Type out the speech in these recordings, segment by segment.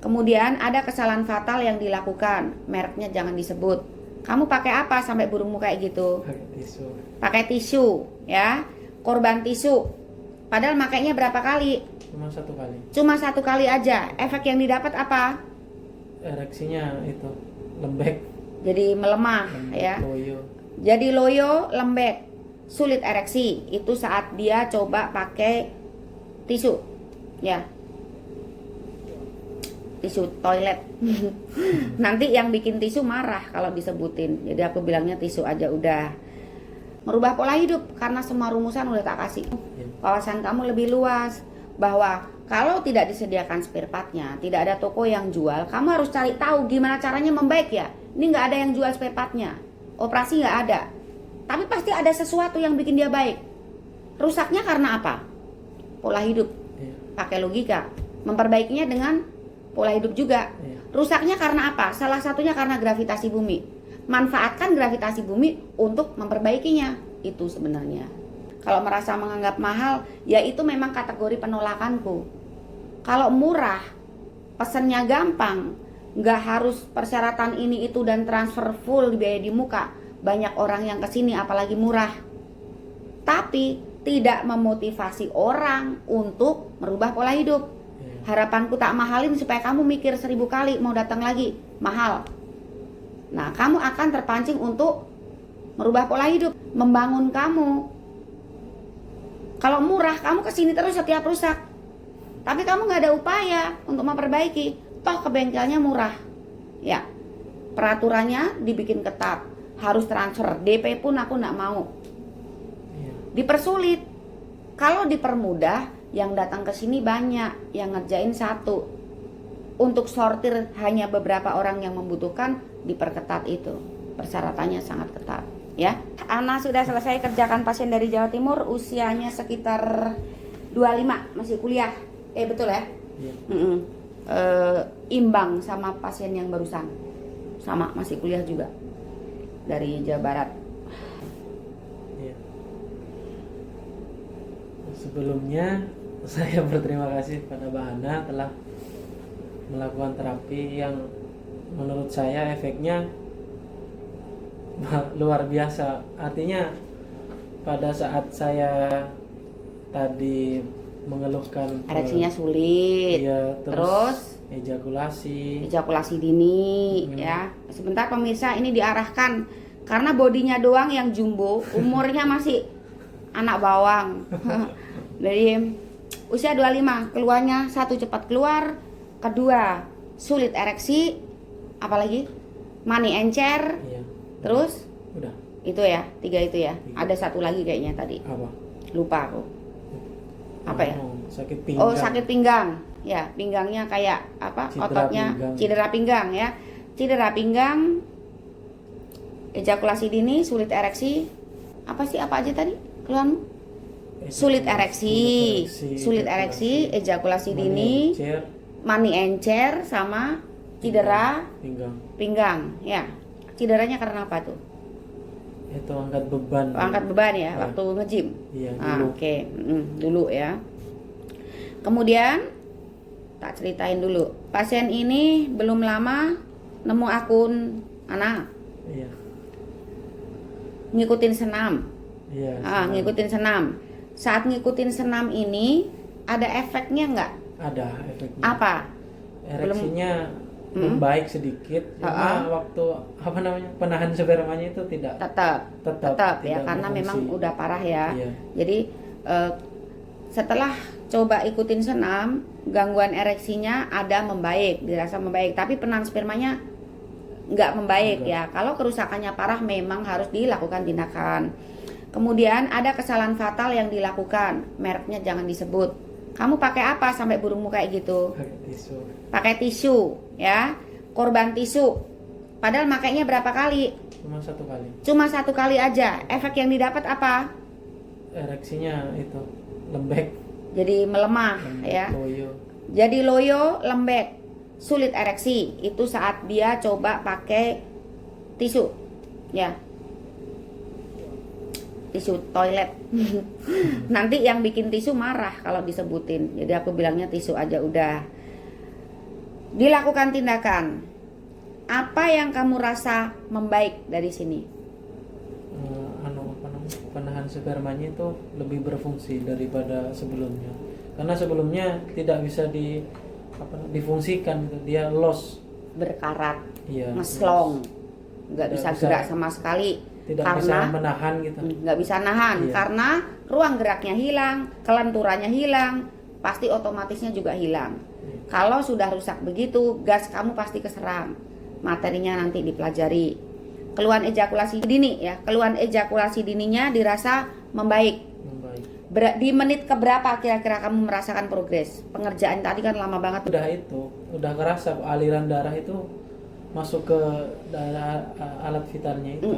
Kemudian ada kesalahan fatal yang dilakukan, mereknya jangan disebut. Kamu pakai apa sampai burungmu kayak gitu? Pakai tisu. Pakai tisu, ya. Korban tisu. Padahal makainya berapa kali? Cuma 1 kali. Cuma 1 kali aja. Efek yang didapat apa? Ereksinya itu lembek. Jadi melemah, Lembek, ya. loyo. Jadi loyo, lembek, sulit ereksi. Itu saat dia coba pakai tisu, ya. Tisu toilet. Nanti yang bikin tisu marah kalau disebutin. Jadi aku bilangnya tisu aja udah. Merubah pola hidup karena semua rumusan udah tak kasih. Wawasan kamu lebih luas bahwa kalau tidak disediakan spare partnya, tidak ada toko yang jual, kamu harus cari tahu gimana caranya membaik ya. Ini nggak ada yang jual spare partnya, operasi nggak ada. Tapi pasti ada sesuatu yang bikin dia baik. Rusaknya karena apa? Pola hidup. Pakai logika. Memperbaikinya dengan pola hidup juga. Rusaknya karena apa? Salah satunya karena gravitasi bumi. Manfaatkan gravitasi bumi untuk memperbaikinya. Itu sebenarnya. Kalau merasa menganggap mahal, ya itu memang kategori penolakanku. Kalau murah, pesennya gampang, nggak harus persyaratan ini itu dan transfer full biaya di muka. Banyak orang yang kesini apalagi murah. Tapi tidak memotivasi orang untuk merubah pola hidup. Harapanku tak mahalin supaya kamu mikir 1000 kali mau datang lagi, mahal. Nah, kamu akan terpancing untuk merubah pola hidup, membangun kamu. Kalau murah, kamu kesini terus setiap rusak. Tapi kamu nggak ada upaya untuk memperbaiki. Toh ke bengkelnya murah. Ya, peraturannya dibikin ketat. Harus transfer, DP pun aku nggak mau. Dipersulit. Kalau dipermudah, yang datang ke sini banyak, yang ngerjain satu. Untuk sortir hanya beberapa orang yang membutuhkan, diperketat itu. Persyaratannya sangat ketat, ya. Ana sudah selesai kerjakan pasien dari Jawa Timur, usianya sekitar 25, masih kuliah. Betul ya? Iya. Imbang sama pasien yang barusan. Sama, masih kuliah juga. Dari Jawa Barat. Iya. Sebelumnya saya berterima kasih pada Mbak Hana telah melakukan terapi yang menurut saya efeknya luar biasa. Artinya pada saat saya tadi mengeluhkan ereksinya sulit, ya, terus ejakulasi dini, ya. Sebentar pemirsa, ini diarahkan karena bodinya doang yang jumbo, umurnya masih anak bawang. Dari usia 25, keluarnya satu cepat keluar, kedua sulit ereksi, apalagi mani encer, terus udah itu ya, 3 itu ya. Ada satu lagi kayaknya tadi, apa? lupa aku. Apa ya? Sakit pinggang. Oh, sakit pinggang. Ya, pinggangnya kayak apa? Cedera Ototnya pinggang. Cedera pinggang ya. Cedera pinggang, ejakulasi dini, sulit ereksi. Apa sih, apa aja tadi keluhanmu? Sulit ereksi, ejakulasi dini, mani encer, sama cedera pinggang. Ya, cederanya karena apa tuh? Itu angkat beban. Angkat beban ya, waktu nge-gym. Iya, dulu. Oke. Dulu ya. Kemudian tak ceritain dulu. Pasien ini belum lama nemu akun anak. Iya. Ngikutin senam. Iya. Ngikutin senam. Saat ngikutin senam ini ada efeknya nggak? Ada efeknya. Apa? Ereksinya membaik sedikit, cuma waktu penahan spermanya itu tidak. Tetap ya, karena memang udah parah ya. Iya. Jadi setelah coba ikutin senam, gangguan ereksinya ada membaik, dirasa membaik, tapi penahan spermanya nggak membaik ya. Kalau kerusakannya parah memang harus dilakukan tindakan. Kemudian ada kesalahan fatal yang dilakukan, mereknya jangan disebut. Kamu pakai apa sampai burungmu kayak gitu? Pakai tisu. Pakai tisu, ya. Korban tisu. Padahal makainya berapa kali? Cuma 1 kali. Cuma 1 kali aja. Efek yang didapat apa? Ereksinya itu lembek. Jadi melemah, ya. Loyo. Jadi loyo, lembek, sulit ereksi. Itu saat dia coba pakai tisu, ya. Tisu toilet. Nanti yang bikin tisu marah kalau disebutin. Jadi aku bilangnya tisu aja udah. dilakukan tindakan. Apa yang kamu rasa membaik dari sini? Penahan spermanya itu lebih berfungsi daripada sebelumnya. Karena sebelumnya tidak bisa difungsikan gitu. Dia loss, Berkarat, iya, ngeslong, nggak Tidak bisa bisa- gerak sama sekali. tidak Karena bisa menahan gitu. nggak bisa nahan, Iya. karena ruang geraknya hilang, kelenturannya hilang, pasti otomatisnya juga hilang. Iya. Kalau sudah rusak begitu, gas kamu pasti keserang. Materinya nanti dipelajari. Keluhan ejakulasi dini ya, keluhan ejakulasi dininya dirasa membaik. Membaik. Di menit keberapa kira-kira kamu merasakan progres? Pengerjaan tadi kan lama banget. Udah kerasa aliran darah itu masuk ke darah alat vitalnya itu.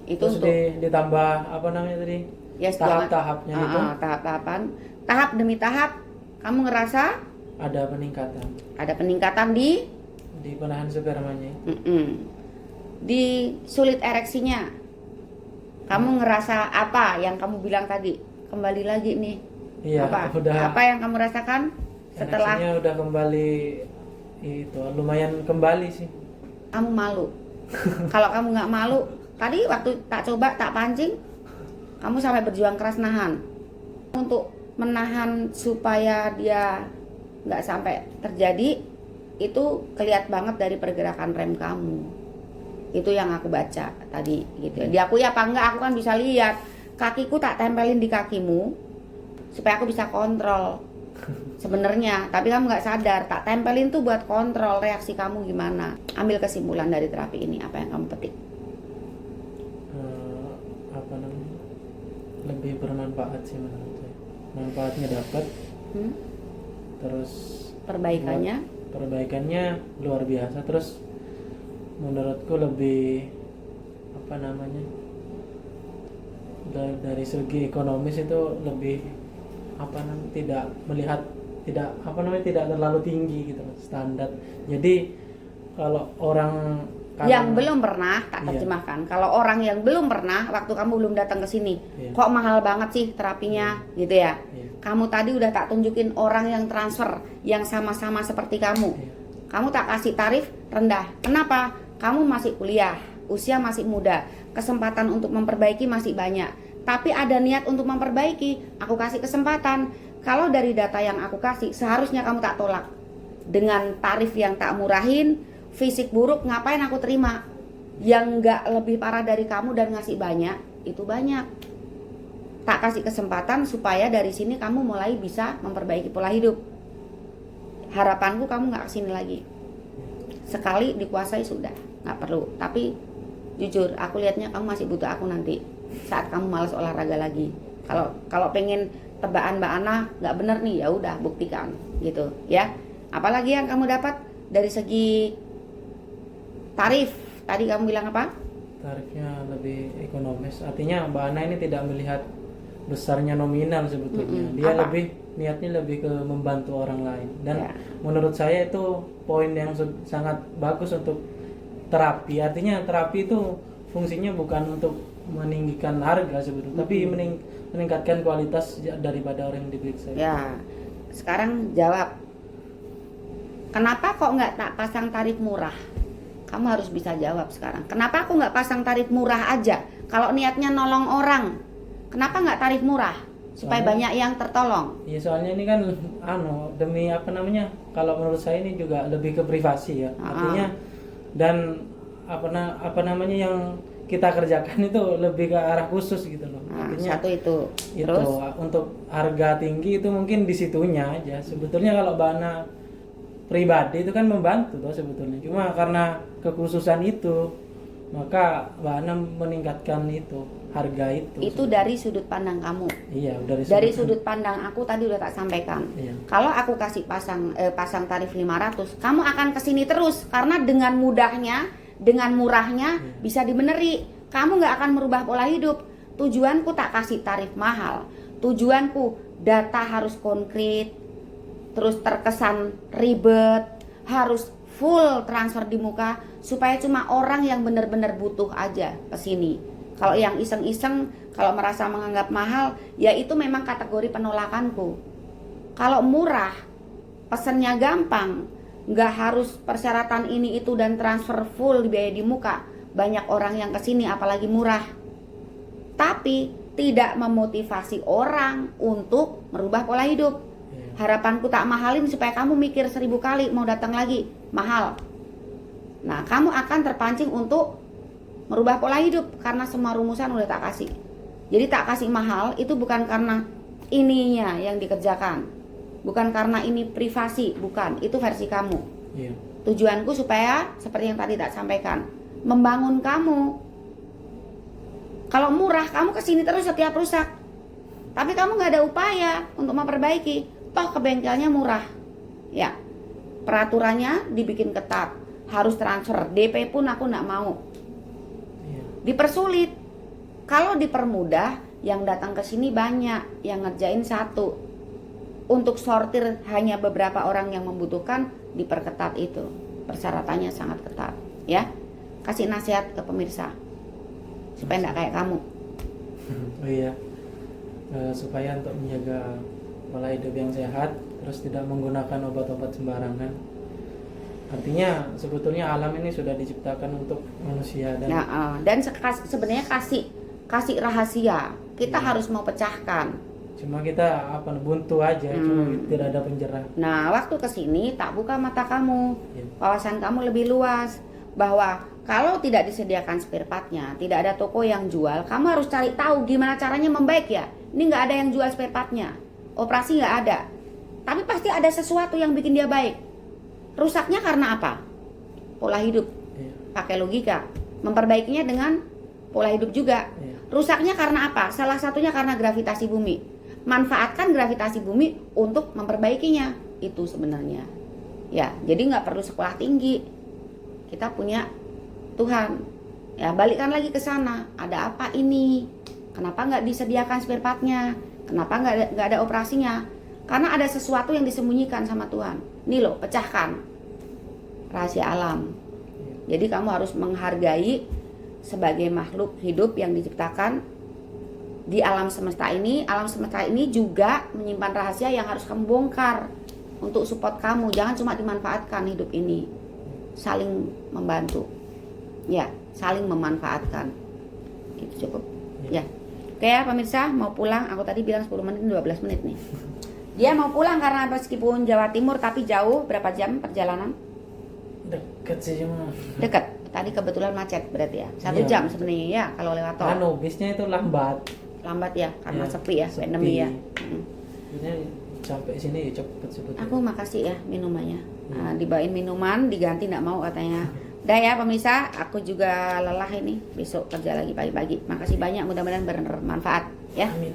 Itu Terus untuk ditambah apa namanya tadi? ya Tahap-tahapnya itu tahap-tahapan, tahap demi tahap kamu ngerasa ada peningkatan ada peningkatan di penahan spermanya. di sulit ereksinya. Kamu ngerasa apa yang kamu bilang tadi? Kembali lagi nih. Iya, Apa yang kamu rasakan setelah ereksinya udah kembali, itu lumayan kembali sih. kamu malu? Kalau kamu nggak malu, tadi waktu tak coba tak pancing, kamu sampai berjuang keras nahan. Untuk menahan supaya dia nggak sampai terjadi, itu kelihatan banget dari pergerakan rem kamu. Itu yang aku baca tadi gitu ya. Diakui apa enggak, aku kan bisa lihat. Kakiku tak tempelin di kakimu supaya aku bisa kontrol sebenarnya, tapi kamu nggak sadar. Tak tempelin tuh buat kontrol reaksi kamu gimana. Ambil kesimpulan dari terapi ini, apa yang kamu petik? Apa namanya, lebih bermanfaat sih menurut saya. Manfaatnya dapat, terus perbaikannya luar biasa. Terus menurutku lebih apa namanya, dari segi ekonomis itu lebih apa namanya, tidak terlalu tinggi gitu standar. Jadi kalau orang yang belum pernah, tak Iya. terjemahkan. Kalau orang yang belum pernah, waktu kamu belum datang ke sini, Iya. kok mahal banget sih terapinya, gitu ya. Iya. Kamu tadi udah tak tunjukin orang yang transfer, yang sama-sama seperti kamu. Iya. Kamu tak kasih tarif rendah. Kenapa? Kamu masih kuliah, usia masih muda, kesempatan untuk memperbaiki masih banyak. Tapi ada niat untuk memperbaiki, aku kasih kesempatan. Kalau dari data yang aku kasih, seharusnya kamu tak tolak. Dengan tarif yang tak murahin, fisik buruk, ngapain aku terima? Yang nggak lebih parah dari kamu dan ngasih banyak, itu banyak. Tak kasih kesempatan supaya dari sini kamu mulai bisa memperbaiki pola hidup. Harapanku kamu nggak kesini lagi. Sekali dikuasai sudah, nggak perlu. Tapi jujur, aku lihatnya kamu masih butuh aku nanti saat kamu malas olahraga lagi. Kalau pengen tebakan Mbak Ana nggak bener nih, ya udah buktikan gitu ya. Apalagi yang kamu dapat dari segi tarif? Tadi kamu bilang apa? tarifnya lebih ekonomis. Artinya Mbak Ana ini tidak melihat besarnya nominal sebetulnya. Dia Apa? niatnya lebih ke membantu orang lain. Dan Ya. menurut saya itu poin yang sangat bagus untuk terapi. Artinya terapi itu fungsinya bukan untuk meninggikan harga sebetulnya, tapi meningkatkan kualitas daripada orang yang diperiksa. Ya. Sekarang jawab. Kenapa kok nggak tak pasang tarif murah? Kamu harus bisa jawab sekarang. Kenapa aku nggak pasang tarif murah aja? Kalau niatnya nolong orang, kenapa nggak tarif murah? Supaya banyak yang tertolong. Iya, soalnya ini kan demi apa namanya? Kalau menurut saya ini juga lebih ke privasi ya. Artinya dan apa namanya yang kita kerjakan itu lebih ke arah khusus gitu loh. Artinya Satu itu. itu Terus untuk harga tinggi itu mungkin di situnya aja. Sebetulnya kalau Bana pribadi itu kan membantu toh sebetulnya. Cuma karena kekhususan itu maka Bana meningkatkan itu harga itu. itu dari sudut pandang kamu. Iya, Dari sudut pandang aku tadi udah tak sampaikan. Iya. Kalau aku kasih pasang tarif 500, kamu akan kesini terus karena dengan mudahnya, dengan murahnya bisa dibeneri. Kamu nggak akan merubah pola hidup. Tujuanku tak kasih tarif mahal. Tujuanku data harus konkret, terus terkesan ribet, harus full transfer di muka supaya cuma orang yang benar-benar butuh aja kesini. Kalau yang iseng-iseng, kalau merasa menganggap mahal, ya itu memang kategori penolakanku. Kalau murah, pesennya gampang, Nggak harus persyaratan ini itu dan transfer full biaya di muka. Banyak orang yang kesini apalagi murah, tapi tidak memotivasi orang untuk merubah pola hidup. Harapanku tak mahalin supaya kamu mikir 1000 kali mau datang lagi, mahal. Nah, kamu akan terpancing untuk merubah pola hidup karena semua rumusan udah tak kasih. Jadi tak kasih mahal itu bukan karena ininya yang dikerjakan, bukan karena ini privasi, bukan, itu versi kamu. Tujuanku supaya seperti yang tadi tak sampaikan, membangun kamu. Kalau murah kamu kesini terus setiap rusak, tapi kamu nggak ada upaya untuk memperbaiki. Toh ke bengkelnya murah, ya peraturannya dibikin ketat, harus transfer, DP pun aku nggak mau. Dipersulit. Kalau dipermudah, yang datang ke sini banyak, yang ngerjain satu. Untuk sortir hanya beberapa orang yang membutuhkan, diperketat itu. Persyaratannya sangat ketat, ya. Kasih nasihat ke pemirsa supaya nggak kayak kamu. Oh iya, supaya untuk menjaga pola hidup yang sehat, terus tidak menggunakan obat-obat sembarangan. Artinya sebetulnya alam ini sudah diciptakan untuk manusia dan sebenarnya kasih rahasia kita harus mau pecahkan. Cuma kita buntu aja, cuma tidak ada penjara. Nah, waktu kesini tak buka mata kamu, wawasan kamu lebih luas bahwa kalau tidak disediakan spare partnya, tidak ada toko yang jual, kamu harus cari tahu gimana caranya membaik ya. Ini nggak ada yang jual spare partnya, operasi nggak ada, tapi pasti ada sesuatu yang bikin dia baik. Rusaknya karena apa? Pola hidup. Pakai logika. Memperbaikinya dengan pola hidup juga. Rusaknya karena apa? Salah satunya karena gravitasi bumi. Manfaatkan gravitasi bumi untuk memperbaikinya. Itu sebenarnya. Ya, jadi nggak perlu sekolah tinggi. Kita punya Tuhan. Ya, balikkan lagi ke sana. Ada apa ini? Kenapa nggak disediakan spare partnya? Kenapa nggak ada operasinya? Karena ada sesuatu yang disembunyikan sama Tuhan. Ini loh, pecahkan rahasia alam. Jadi kamu harus menghargai sebagai makhluk hidup yang diciptakan di alam semesta ini. Alam semesta ini juga menyimpan rahasia yang harus kamu bongkar untuk support kamu. Jangan cuma dimanfaatkan hidup ini. Saling membantu. Ya, saling memanfaatkan. Itu cukup. Ya. Oke ya pemirsa, mau pulang. Aku tadi bilang 10 menit, 12 menit nih. Dia mau pulang karena meskipun Jawa Timur tapi jauh. Berapa jam perjalanan? Dekat sih cuma. Dekat. Tadi kebetulan macet berarti ya. 1 jam sebenarnya ya kalau lewat tol. Bisnya itu lambat. Lambat ya karena sepi ya, pandemi ya. Biasanya sampai sini cepet sebetulnya. Aku makasih ya minumannya. Nah, dibawain minuman, diganti nggak mau katanya. Udah ya pemirsa, aku juga lelah ini. Besok kerja lagi pagi-pagi. Makasih banyak, mudah-mudahan bermanfaat ya. Amin.